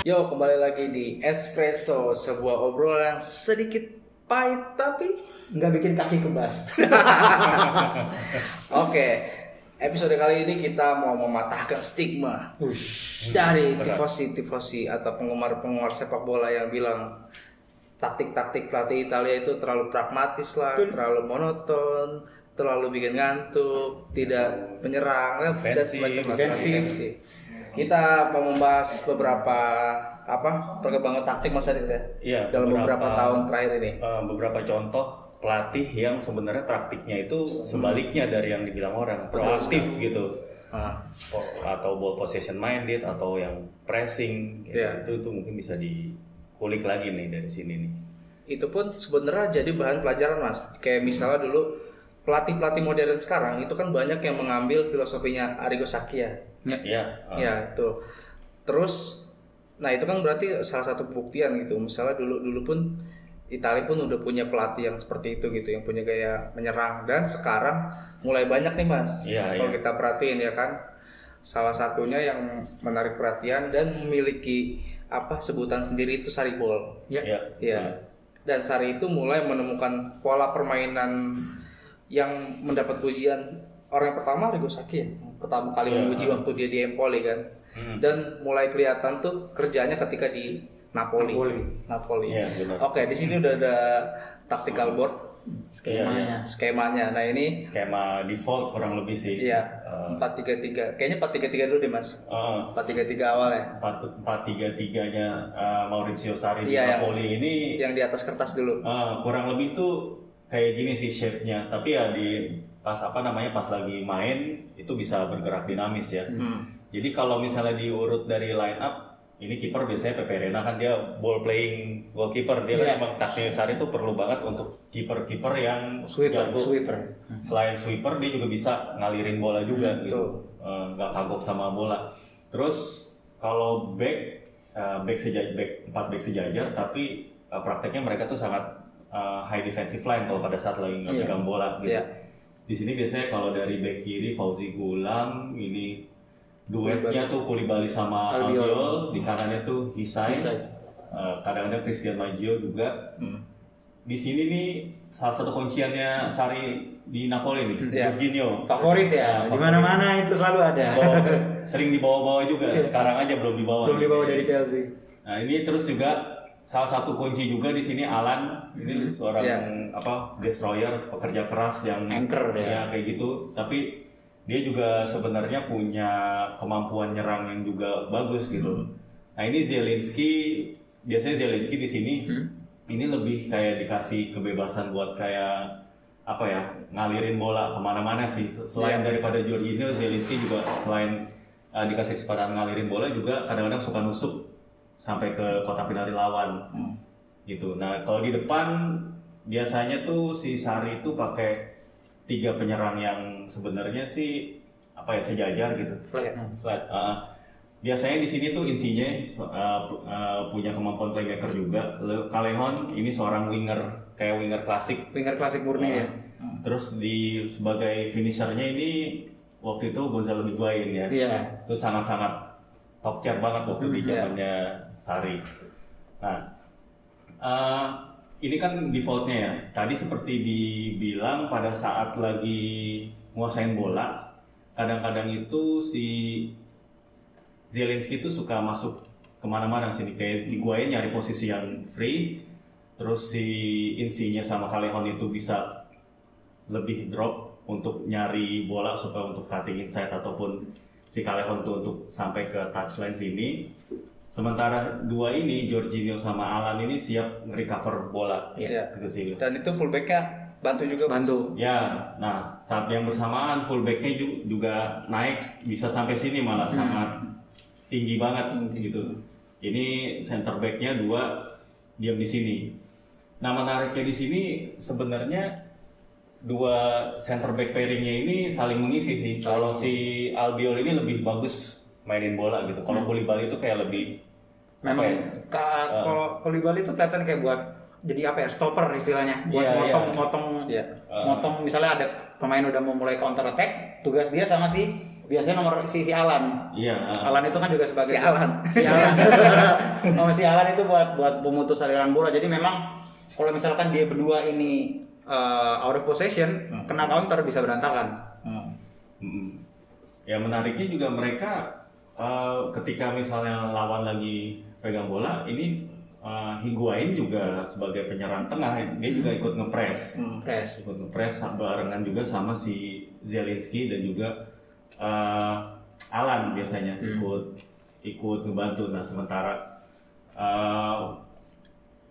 Yo, kembali lagi di Espresso, sebuah obrolan yang sedikit pahit tapi nggak bikin kaki kebas. Oke, episode kali ini kita mau mematahkan stigma dari tifosi atau penggemar sepak bola yang bilang taktik-taktik pelatih Italia itu terlalu pragmatis lah, terlalu monoton, terlalu bikin ngantuk, tidak menyerang, dan semacam defensif. Kita mau membahas beberapa perkembangan taktik Mas Adit ya? Iya, dalam beberapa tahun terakhir ini. Beberapa contoh pelatih yang sebenarnya taktiknya itu sebaliknya dari yang dibilang orang, proaktif gitu. Atau ball possession minded atau yang pressing gitu. Itu mungkin bisa dikulik lagi nih dari sini nih. Itu pun sebenarnya jadi bahan pelajaran Mas. Kayak misalnya dulu pelatih modern sekarang itu kan banyak yang mengambil filosofinya Arrigo Sacchi. Ya itu. Terus, nah itu kan berarti salah satu pembuktian gitu. Misalnya dulu pun Italia pun udah punya pelatih yang seperti itu gitu, yang punya gaya menyerang. Dan sekarang mulai banyak nih Mas. Kalau kita perhatiin ya kan, salah satunya yang menarik perhatian dan memiliki sebutan sendiri itu Sarri-Ball. Dan Sarri itu mulai menemukan pola permainan yang mendapat pujian orang yang pertama Arrigo Sacchi pertama kali memuji waktu dia di Empoli kan. Dan mulai kelihatan tuh kerjanya ketika di Napoli. Oke, di sini udah ada tactical board skemanya. Nah, ini skema default kurang lebih sih. 4-3-3. Kayaknya 4-3-3 dulu deh, Mas. 4-3-3 awal ya. 4-3-3-nya Maurizio Sarri di Napoli ini yang di atas kertas dulu. Kurang lebih tuh kayak gini sih shape-nya. Tapi ya pas lagi main itu bisa bergerak dinamis ya. Jadi kalau misalnya diurut dari line up, ini kiper biasanya Pepe Reina kan dia ball playing goalkeeper, dia kan emang taktik Sarri itu perlu banget untuk kiper yang sweeper. Selain sweeper dia juga bisa ngalirin bola juga gitu. Nggak kagok sama bola. Terus kalau back 4 back sejajar, tapi prakteknya mereka tuh sangat high defensive line kalau pada saat lagi nggak pegang bola gitu. Di sini biasanya kalau dari back kiri Fauzi Gulam, ini duetnya tuh Koulibaly sama Albiol, di kanannya tuh Hisai. Kadang-kadang Christian Maggio juga. Di sini nih salah satu kunciannya Sarri di Napoli nih, Jorginho. Favorit ya, di mana-mana itu selalu ada. Sering dibawa-bawa juga. Sekarang aja belum dibawa. Belum dibawa dari Chelsea. Nah, ini terus juga salah satu kunci juga di sini Alan, ini seorang destroyer, pekerja keras yang anchor kayak gitu. Tapi dia juga sebenarnya punya kemampuan nyerang yang juga bagus gitu. Nah, ini biasanya Zielinski di sini ini lebih kayak dikasih kebebasan buat kayak ngalirin bola kemana-mana sih. Selain daripada Jorginho, Zielinski juga selain dikasih kesempatan ngalirin bola juga kadang-kadang suka nusuk sampai ke kotak penalti lawan gitu. Nah, kalau di depan biasanya tuh si Sarri itu pakai 3 penyerang yang sebenarnya sih sejajar gitu, flat. Biasanya di sini tuh Insigne punya kemampuan playmaker juga. Callejon ini seorang winger klasik murni ya. Terus sebagai finishernya ini waktu itu Gonzalo Higuain ya. Itu sangat-sangat top tier banget waktu di zamannya Sarri. Nah, ini kan defaultnya ya. Tadi seperti dibilang pada saat lagi nguasain bola, kadang-kadang itu si Zielinski itu suka masuk kemana-mana sini. Kayak Higuain nyari posisi yang free, terus si Insigne sama Callejon itu bisa lebih drop untuk nyari bola supaya untuk cutting inside ataupun si Callejon tuh untuk sampai ke touchline sini. Sementara 2 ini Jorginho sama Alan ini siap nge-recover bola gitu sih. Dan itu fullbacknya bantu. Ya, nah saat yang bersamaan fullbacknya juga naik bisa sampai sini malah sangat tinggi banget gitu. Ini center backnya 2 diam di sini. Nah, menariknya di sini sebenarnya 2 center back pairingnya ini saling mengisi sih. Kalau si Albiol ini lebih bagus mainin bola gitu. Kalau Koulibaly itu kayak lebih memang kalau Koulibaly itu kelihatan kayak buat jadi stopper istilahnya, buat motong misalnya ada pemain udah mau mulai counter attack, tugas dia sama si biasanya nomor si Alan. Iya. Alan itu kan juga sebagai Si Alan. Nomor si Alan itu buat pemutus aliran bola. Jadi memang kalau misalkan dia berdua ini out of possession, kena counter bisa berantakan. Ya menariknya juga mereka ketika misalnya lawan lagi pegang bola, ini Higuain juga sebagai penyerang tengah, dia juga ikut ngepres, ikut ngepres barengan juga sama si Zielinski dan juga Alan biasanya ikut ngebantu. Nah sementara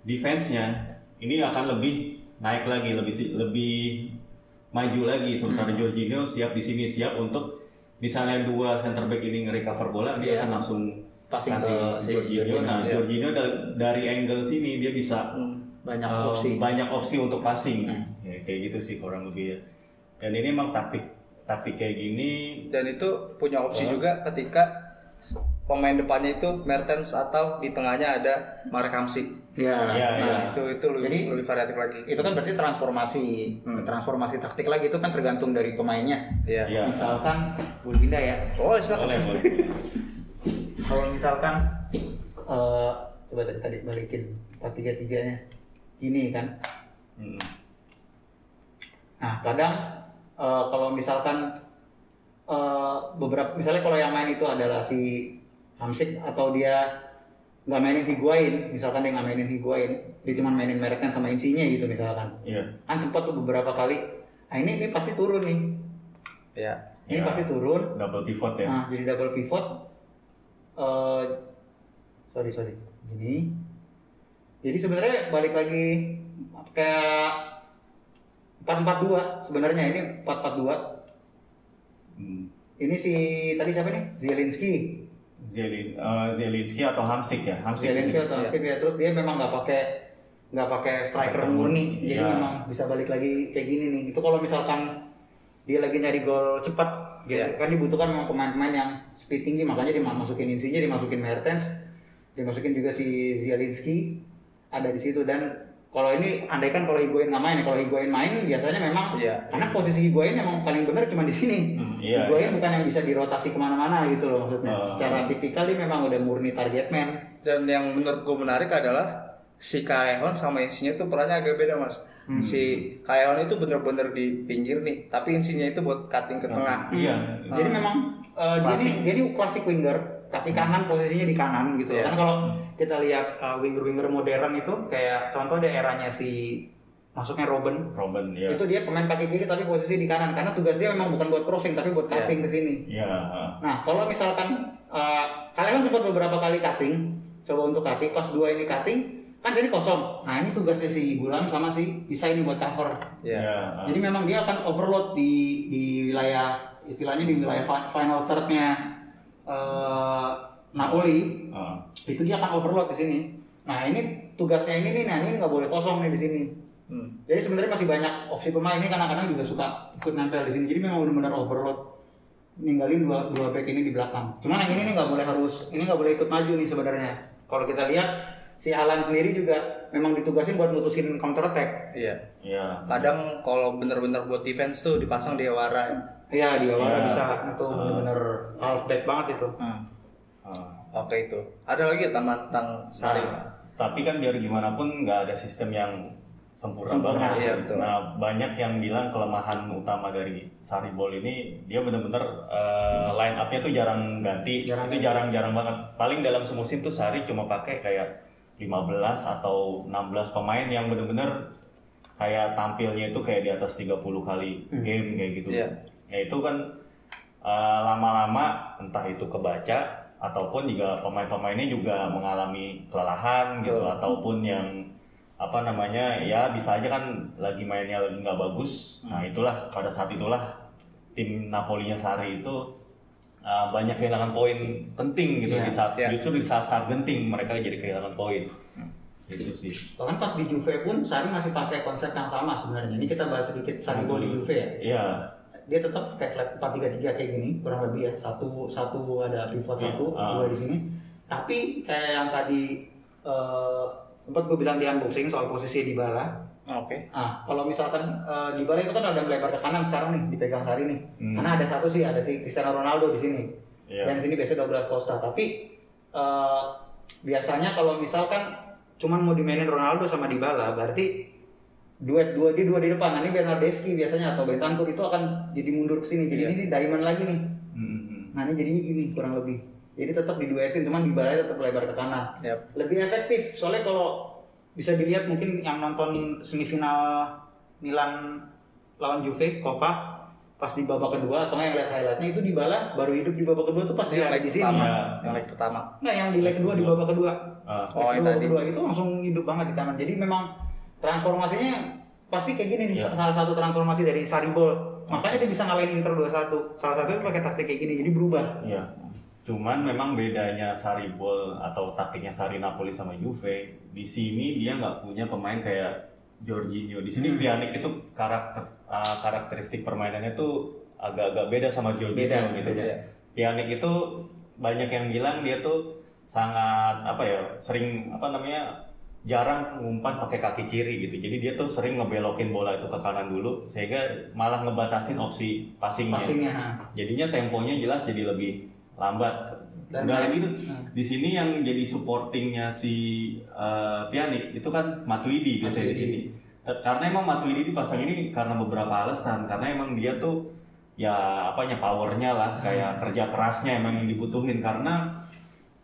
defense-nya ini akan lebih naik lagi, lebih maju lagi. Sementara Jorginho siap di sini, siap untuk misalnya dua center back ini nge-recover bola, dia akan langsung passing ke Jorginho. Nah, Jorginho dari angle sini dia bisa banyak opsi untuk passing. Ya, kayak gitu sih kurang lebih ya. Dan ini emang taktik kayak gini. Dan itu punya opsi juga ketika pemain depannya itu Mertens atau di tengahnya ada Marek Hamsik. Itu lebih variatif lagi. Itu kan berarti transformasi taktik lagi, itu kan tergantung dari pemainnya. Misalkan boleh pindah ya. Boleh. Kalau misalkan coba tadi balikin 4-3-3-nya gini kan. Nah kadang kalau misalkan beberapa, misalnya kalau yang main itu adalah si Hamsik atau dia nggak mainin Higuain, misalkan dia nggak mainin Higuain, dia cuma mainin Mertens sama Insigne gitu misalkan. Kan sempat tuh beberapa kali. Nah ini pasti turun nih. Ini pasti turun. Double pivot ya. Nah jadi double pivot. Sorry gini. Jadi sebenarnya balik lagi kayak 4-4-2 sebenarnya, ini 4-4-2. Ini si tadi siapa nih? Zielinski atau Hamsik ya? Zielinski atau Hamsik ya. Terus dia memang nggak pakai striker murni, jadi memang bisa balik lagi kayak gini nih. Itu kalau misalkan dia lagi nyari gol cepat. Kan dibutuhkan memang pemain-pemain yang speed tinggi, makanya dimasukin Insigne, dimasukin Mertens, dimasukin juga si Zielinski ada di situ. Dan kalau ini andaikan kalau Higuain nggak main, kalau Higuain main biasanya memang karena posisi Higuain memang paling benar cuma di sini. Higuain bukan yang bisa dirotasi kemana-mana gitu loh maksudnya. Secara tipikal dia memang udah murni target man. Dan yang menurut gue menarik adalah si Callejon sama Insigne itu perannya agak beda mas. Si Callejon itu bener-bener di pinggir nih, tapi Insigne itu buat cutting ke tengah. Jadi memang dia ini klasik winger, kaki kanan posisinya di kanan gitu. Kan kalau kita lihat winger-winger modern itu kayak contoh di eranya si masuknya Robben itu dia pemain kaki kiri tapi posisi di kanan karena tugas dia memang bukan buat crossing tapi buat cutting ke sini. Nah kalau misalkan kalian sempat beberapa kali cutting, coba untuk cutting, pas dua ini cutting kan jadi kosong. Nah ini tugasnya si Gulam sama si Isa ini buat cover. Jadi memang dia akan overload di wilayah, istilahnya di wilayah final third-nya Napoli. Itu dia akan overload di sini. Nah ini tugasnya ini nggak boleh kosong nih di sini. Jadi sebenarnya masih banyak opsi pemain ini, kadang-kadang juga suka ikut nempel di sini. Jadi memang benar-benar overload, ninggalin dua back ini di belakang. Cuman yang ini nggak boleh ikut maju nih sebenarnya. Kalau kita lihat si Alan sendiri juga memang ditugasin buat mutusin counter attack. Kadang kalau bener-bener buat defense tuh dipasang Diawara. Diawara bisa itu bener-bener halfback banget itu. Oke itu. Ada lagi tambahan tentang Sarri. Tapi kan biar gimana pun nggak ada sistem yang sempurna banget. Nah banyak yang bilang kelemahan utama dari Sarri Ball ini dia bener-bener line up-nya tuh jarang ganti. Jarang banget. Paling dalam semusim tuh Sarri cuma pakai kayak 15 atau 16 pemain yang benar-benar kayak tampilnya itu kayak di atas 30 kali game kayak gitu. Ya itu kan lama-lama entah itu kebaca ataupun juga pemain-pemainnya juga mengalami kelelahan gitu ataupun yang ya bisa aja kan lagi mainnya lagi nggak bagus. Nah itulah pada saat itulah tim Napolinya Sarri itu banyak kehilangan poin penting gitu justru di saat genting mereka jadi kehilangan poin. Itu sih. Bahkan pas di Juve pun Sarri masih pakai konsep yang sama sebenarnya. Ini kita bahas sedikit Sarri Ball di Juve ya. Dia tetap kayak flat 4-3-3 kayak gini kurang lebih ya. Satu ada pivot dua di sini. Tapi kayak yang tadi sempat gue bilang di unboxing soal posisi Dybala. Oke. Nah, kalau misalkan Dybala itu kan ada melebar ke kanan sekarang nih, dipegang Sarri nih. Karena ada si Cristiano Ronaldo di sini. Dan sini biasanya Douglas Costa. Tapi biasanya kalau misalkan cuman mau dimainin Ronaldo sama Dybala, berarti dua di depan. Nah, ini Bernardeschi biasanya atau Bentancur itu akan jadi mundur ke sini. Jadi ini diamond lagi nih. Nah, ini jadinya gini kurang lebih. Jadi tetap diduetin, cuman Dybala tetap lebar ke kanan. Lebih efektif. Soalnya kalau bisa dilihat mungkin yang nonton semifinal Milan lawan Juve Coppa pas di babak kedua atau yang lihat highlightnya itu Dybala baru hidup di babak kedua tuh pas di leg di sini. Yang leg pertama. Nggak, yang di leg kedua di babak kedua. Yang tadi. Kedua itu langsung hidup banget di tangan. Jadi memang transformasinya pasti kayak gini nih, salah satu transformasi dari Sarri-Ball. Makanya dia bisa ngalahin Inter 2-1. Salah satunya pakai taktik kayak gini, jadi berubah. Iya. Cuman memang bedanya Sarri-Ball atau taktiknya Sarri Napoli sama Juve, di sini dia nggak punya pemain kayak Jorginho. Di sini Pjanic itu karakteristik permainannya tuh agak-agak beda sama Jorginho gitu. Pjanic itu banyak yang bilang dia tuh sangat jarang ngumpan pakai kaki kiri gitu. Jadi dia tuh sering ngebelokin bola itu ke kanan dulu sehingga malah ngebatasin opsi passingnya. Jadinya temponya jelas jadi lebih lambat. Dan udah lagi tuh di sini yang jadi supportingnya si Pjanic itu kan Matuidi biasanya di sini. Karena emang Matuidi dipasang ini karena beberapa alasan. Karena emang dia tuh powernya lah, kayak kerja kerasnya emang yang dibutuhin. Karena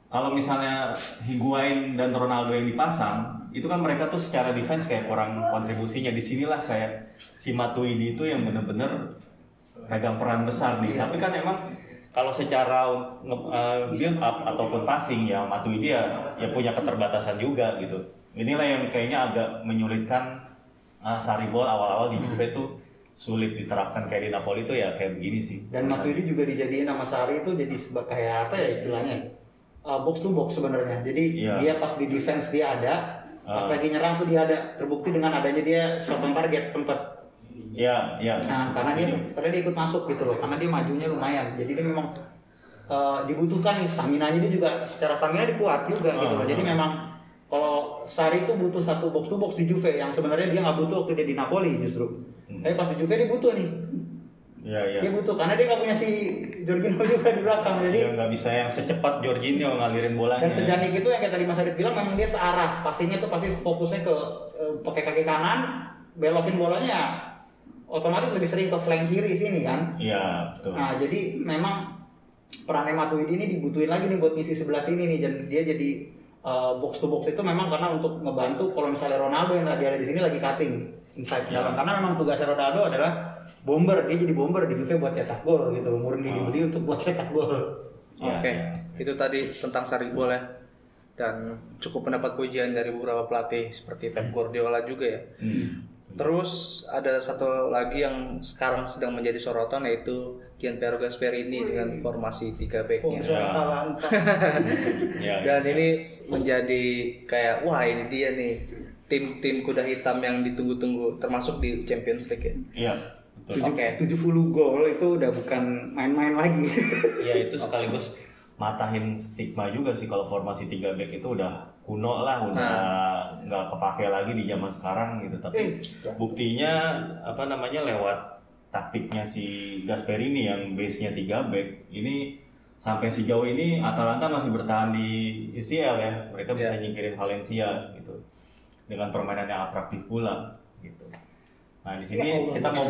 kalau misalnya Higuain dan Ronaldo yang dipasang, itu kan mereka tuh secara defense kayak kurang kontribusinya. Di sinilah kayak si Matuidi itu yang bener-bener pegang peran besar nih. Tapi kan emang kalau secara build up ataupun passing ya Matuidi ya punya keterbatasan juga gitu. Inilah yang kayaknya agak menyulitkan Sarri-Ball awal-awal di Juve tuh sulit diterapkan kayak di Napoli tuh ya kayak begini sih. Dan Matuidi juga dijadiin sama Sarri itu jadi kayak apa ya istilahnya? Box to box sebenarnya. Jadi dia pas di defense dia ada, pas lagi nyerang tuh dia ada. Terbukti dengan adanya dia shot on target sempat. Iya. Nah, karena dia ikut masuk gitu loh. Karena dia majunya lumayan. Jadi dia memang dibutuhkan nih stamina-nya, dia juga secara stamina dia kuat juga gitu loh. Jadi memang kalau Sarri itu butuh satu box to box di Juve yang sebenarnya dia nggak butuh waktu dia di Napoli justru. Tapi pas di Juve dia butuh nih. Iya. Dia butuh karena dia nggak punya si Jorginho juga di belakang, jadi nggak bisa yang secepat Jorginho ngalirin bolanya. Dan Pjanic itu yang kayak tadi Mas Adit bilang memang dia searah, passingnya tuh pasti fokusnya ke pakai kaki kanan, belokin bolanya otomatis lebih sering ke flank kiri sini kan. Iya betul. Nah jadi memang peran Matuidi ini dibutuhin lagi nih buat misi sebelah sini nih, dan dia jadi box to box itu memang karena untuk ngebantu kalau misalnya Ronaldo yang tadi ada di sini lagi cutting inside dalam, karena memang tugasnya Ronaldo adalah bomber, dia jadi bomber di Juve buat cetak gol gitu, murni dibeli untuk buat cetak gol. Oke. Itu tadi tentang Sarri-Ball ya, dan cukup mendapat pujian dari beberapa pelatih seperti Pep Guardiola juga ya. Terus ada satu lagi yang sekarang sedang menjadi sorotan yaitu Gianpiero Gasperini dengan formasi 3 back-nya. Dan ini menjadi kayak wah ini dia nih tim kuda hitam yang ditunggu-tunggu termasuk di Champions League ya. Iya. 70 gol itu udah bukan main-main lagi. Iya itu sekaligus matahin stigma juga sih kalau formasi 3 back itu udah kuno lah, udah nggak kepake lagi di zaman sekarang gitu. Tapi buktinya lewat taktiknya si Gasperini yang base-nya 3 back ini sampai sejauh ini Atalanta masih bertahan di UCL ya. Mereka bisa nyingkirin Valencia gitu dengan permainan yang atraktif pula gitu. Nah di sini kita mau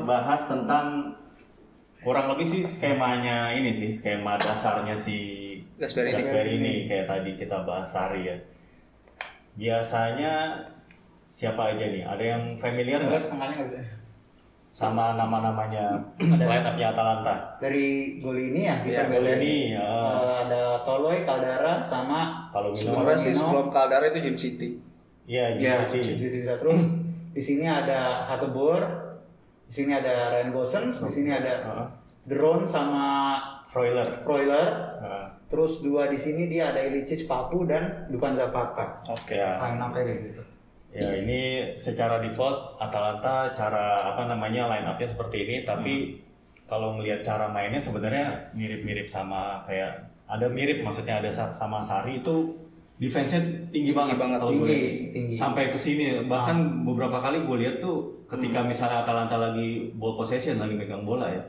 bahas tentang kurang lebih sih skemanya ini sih, skema dasarnya si Gasperini kayak tadi kita bahas Sarri ya. Biasanya siapa aja nih? Ada yang familiar nggak? Sama nama-namanya line up-nya Atalanta. Dari Golini ya, Golini. Ada Toloi, Caldara, sama Palomino. Sebenarnya sih sebelum Caldara itu Jim City. Iya, Jim City. Terus di sini ada Hateboer, di sini ada Ryan Gosens, di sini ada Drone sama Freuler. Terus 2 di sini dia ada Ilicic, Papu dan Duvan Zapata. Oke. Line up kayak gitu. Ya ini secara default Atalanta line up-nya seperti ini, tapi kalau melihat cara mainnya sebenarnya mirip-mirip sama kayak ada mirip maksudnya ada sama Sarri itu defense-nya tinggi banget tinggi. Sampai ke sini. Bahkan beberapa kali gue lihat tuh ketika misalnya Atalanta lagi ball possession, lagi megang bola ya,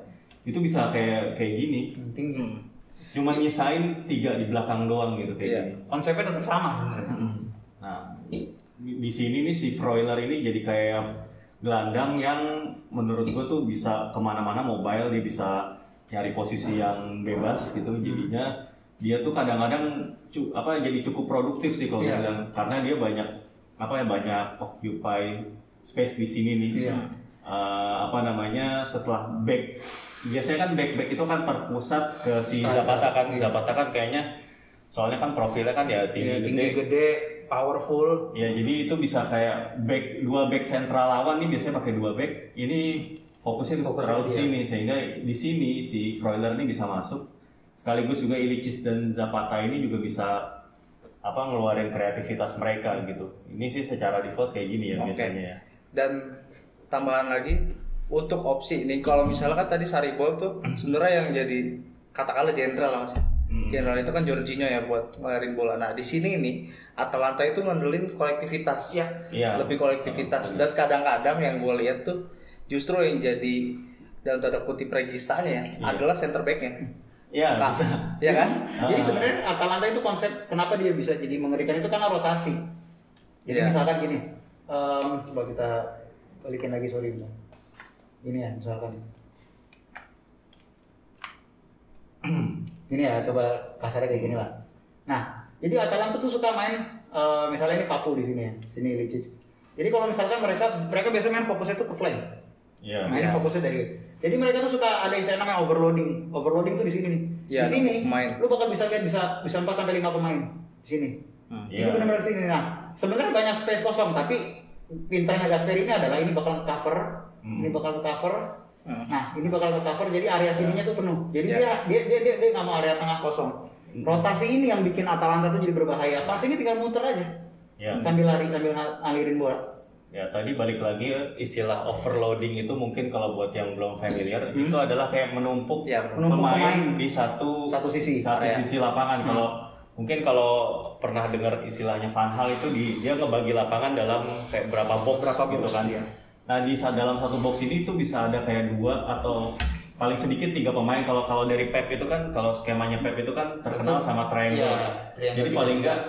itu bisa kayak gini. Tinggi. Cuma nyisain 3 di belakang doang gitu kayak gini. Konsepnya tetap sama. Nah, di sini nih si Freuler ini jadi kayak gelandang yang menurut gue tuh bisa kemana-mana mobile, dia bisa nyari posisi yang bebas gitu. Jadinya dia tuh kadang-kadang jadi cukup produktif sih kalau bilang, karena dia banyak occupy space di sini nih. Setelah back, biasanya kan back itu kan terpusat ke si Zapata kan. Zapata kan kayaknya soalnya kan profilnya kan ya tinggi gede, powerful. Ya jadi itu bisa kayak dua back sentral lawan nih biasanya pakai 2 back. Ini fokusnya terlalu di sini, sehingga di sini si Freuler ini bisa masuk. Sekaligus juga Ilicic dan Zapata ini juga bisa ngeluarin kreativitas mereka gitu. Ini sih secara default kayak gini ya biasanya ya. Dan tambahan lagi untuk opsi ini, kalau misalnya kan tadi Sarribol tuh sebenarnya yang jadi katakanlah jenderal lah Mas. Jenderal itu kan Jorginho ya buat ngelarin bola. Nah di sini nih Atalanta itu ngandelin kolektivitas, lebih kolektivitas. Dan kadang-kadang yang gue lihat tuh justru yang jadi dalam tanda kutip registanya adalah center backnya. Iya, ya kan? Jadi sebenarnya Atalanta itu konsep kenapa dia bisa jadi mengerikan itu karena rotasi. Jadi misalkan gini, coba kita balikin lagi ini ya misalkan. Ini ya coba kasarnya kayak gini lah. Nah, jadi Atalanta tuh suka main misalnya ini Papu di sini ya, sini Ilicic. Jadi kalau misalkan mereka biasa main fokusnya tuh ke flank. Main fokusnya dari. Jadi mereka tuh suka ada istilah namanya overloading. Overloading tuh di sini nih. Di sini lu bakal bisa lihat bisa 4 sampai 5 pemain di sini. Ini benar-benar di sini. Nah, sebenarnya banyak space kosong tapi pintarnya Gasperi ini adalah ini bakal cover, ini bakal cover. Nah, ini bakal cover jadi area sininya tuh penuh. Jadi dia nggak mau area tengah kosong. Rotasi ini yang bikin Atalanta tuh jadi berbahaya. Pas ini tinggal muter aja. Sambil lari, sambil ngalirin bola. Ya tadi balik lagi istilah overloading itu mungkin kalau buat yang belum familiar itu adalah kayak menumpuk pemain di satu sisi lapangan. Kalau pernah dengar istilahnya Van Hal itu dia ngebagi lapangan dalam kayak berapa box gitu kan. Nah di dalam satu box ini tuh bisa ada kayak 2 atau paling sedikit 3 pemain. Kalau dari Pep itu kan, kalau skemanya Pep itu kan terkenal sama triangle. Jadi paling enggak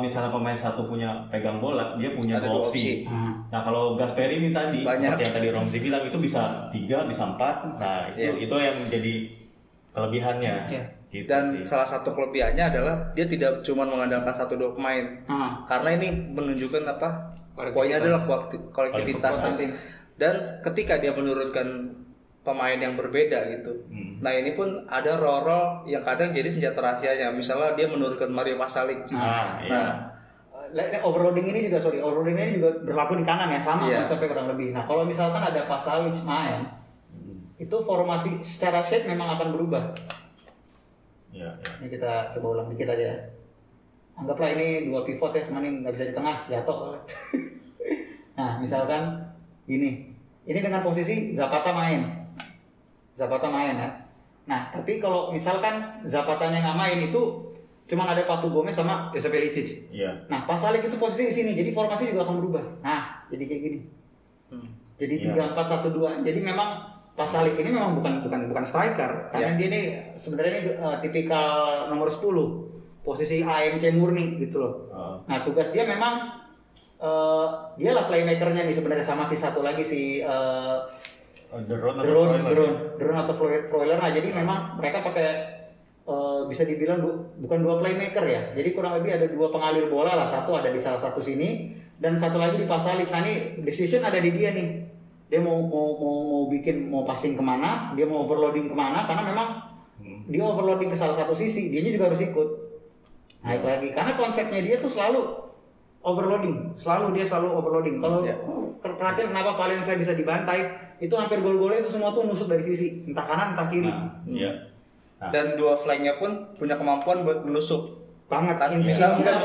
misalnya pemain satu punya pegang bola, dia punya 2 opsi. Nah kalau Gasperi ini tadi seperti yang tadi Romzi bilang itu bisa 3, bisa 4. Nah itu yang menjadi kelebihannya. Gitu dan sih. Salah satu kelebihannya adalah dia tidak cuma mengandalkan 1-2 pemain. Karena ini menunjukkan poinnya adalah kolektivitas. Dan ketika dia menurunkan pemain yang berbeda gitu. Nah ini pun ada role yang kadang jadi senjata rahasianya. Misalnya dia menurunkan Mario Pasalic. Overloading ini juga berlaku di kanan ya, sama konsepnya kurang lebih. Nah kalau misalkan ada Pasalic main, itu formasi secara shape memang akan berubah. Ini kita coba ulang dikit aja. Anggaplah ini 2 pivot ya, cuman ini nggak bisa di tengah, jatuh. Nah misalkan ini dengan posisi Zapata main ya. Nah, tapi kalau misalkan Zapatanya nggak main itu cuma ada Papu Gomez sama Josep Ilicic. Nah, Pasalic itu posisi di sini, jadi formasi juga akan berubah. Nah, jadi kayak gini. Jadi 3-4-1-2. Jadi memang Pasalic ini memang bukan striker, karena dia ini sebenarnya ini tipikal nomor 10, posisi AMC murni gitu loh. Nah, tugas dia memang dia lah playmakernya nih sebenarnya, sama si satu lagi si Drone atau Freuler. Nah jadi memang mereka pakai bisa dibilang bukan 2 playmaker ya. Jadi kurang lebih ada 2 pengalir bola lah. Satu ada di salah satu sini dan satu lagi di Pasalic. Nah ini decision ada di dia nih. Dia mau passing kemana, dia mau overloading kemana, karena memang dia overloading ke salah satu sisi, dianya juga harus ikut. Naik lagi karena konsepnya dia tuh selalu overloading. Kalau perhatian kenapa Valencia bisa dibantai, itu hampir gol-golnya itu semua tuh nusuk dari sisi, entah kanan entah kiri. Dan 2 flanknya pun punya kemampuan buat menusuk banget kan. Misalnya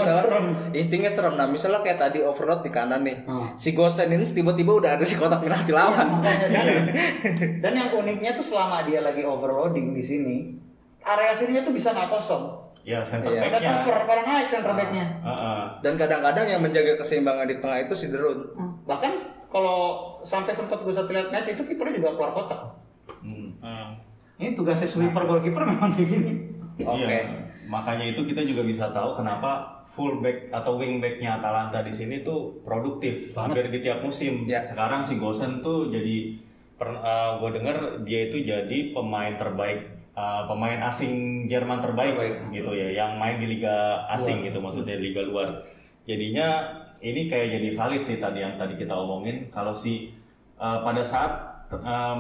instingnya serem. Nah misalnya kayak tadi overload di kanan nih, si Gosen ini tiba-tiba udah ada di kotak penalti lawan. Dan yang uniknya tuh selama dia lagi overloading di sini, area sininya tuh bisa nggak kosong. Ya, center Ada back-nya. transfer pada naik center back-nya. Dan kadang-kadang yang menjaga keseimbangan di tengah itu si De Roon. Bahkan kalau sampai sempat gue satu lihat match itu kipernya juga keluar kotak. Ini tugasnya sweeper goalkeeper memang kayak gini. Oke. Iya. Makanya itu kita juga bisa tahu kenapa fullback atau wingback-nya Atalanta di sini tuh produktif hampir di tiap musim. Ya. Sekarang si Gosens tuh jadi gue dengar dia itu jadi pemain terbaik, pemain asing Jerman terbaik gitu ya, yang main di liga asing gitu, maksudnya liga luar. Jadinya ini kayak jadi valid sih tadi yang tadi kita omongin, kalau si pada saat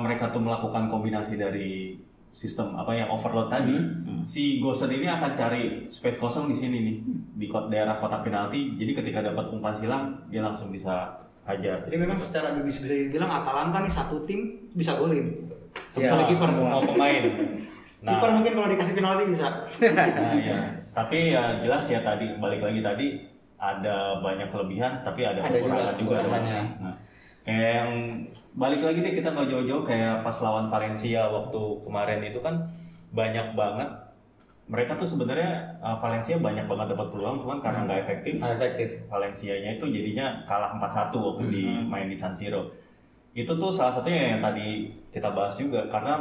mereka tuh melakukan kombinasi dari sistem apa yang overload tadi, si Gosens ini akan cari space kosong di sini nih, di daerah kotak penalti. Jadi ketika dapat umpan silang dia langsung bisa hajar. Jadi memang secara bisa dibilang Atalanta nih satu tim bisa golin. Semua kiper semua pemain. Kiper mungkin kalau dikasih penalti bisa. Nah, ya. Tapi ya jelas ya tadi balik lagi tadi ada banyak kelebihan tapi ada kekurangan juga. Nah, kayak yang balik lagi deh, kita nggak jauh-jauh kayak pas lawan Valencia waktu kemarin itu kan banyak banget mereka tuh sebenarnya Valencia banyak banget dapat peluang, cuman karena nggak efektif. Valencianya itu jadinya kalah 4-1 waktu main di San Siro. Itu tuh salah satunya yang tadi kita bahas juga karena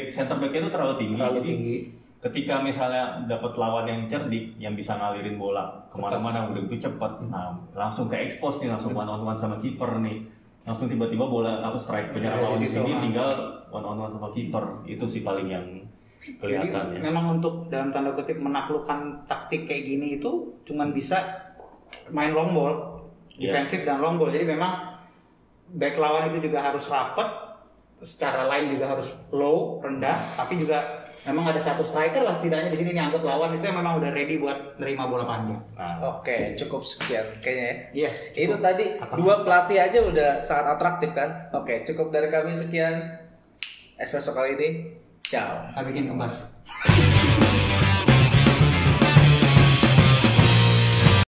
center back-nya itu terlalu tinggi. Ketika misalnya dapat lawan yang cerdik, yang bisa ngalirin bola kemana-mana udah itu cepat, nah langsung ke expose nih, langsung one on one sama kiper nih, langsung tiba-tiba bola strike penyerang lawan di sini tinggal one on one sama kiper. Itu sih paling yang kelihatan. Jadi, memang untuk dalam tanda kutip menaklukkan taktik kayak gini itu cuman bisa main long ball, defensif dan long ball. Jadi memang back lawan itu juga harus rapat, secara line juga harus low, rendah, tapi juga memang ada satu striker lah setidaknya di sini nih, anggap lawan itu yang memang udah ready buat nerima bola panjang. Oke, cukup sekian kayaknya ya. Iya. Itu tadi dua pelatih aja udah sangat atraktif kan. Oke, cukup dari kami sekian Espresso kali ini. Ciao. Bikin kembas.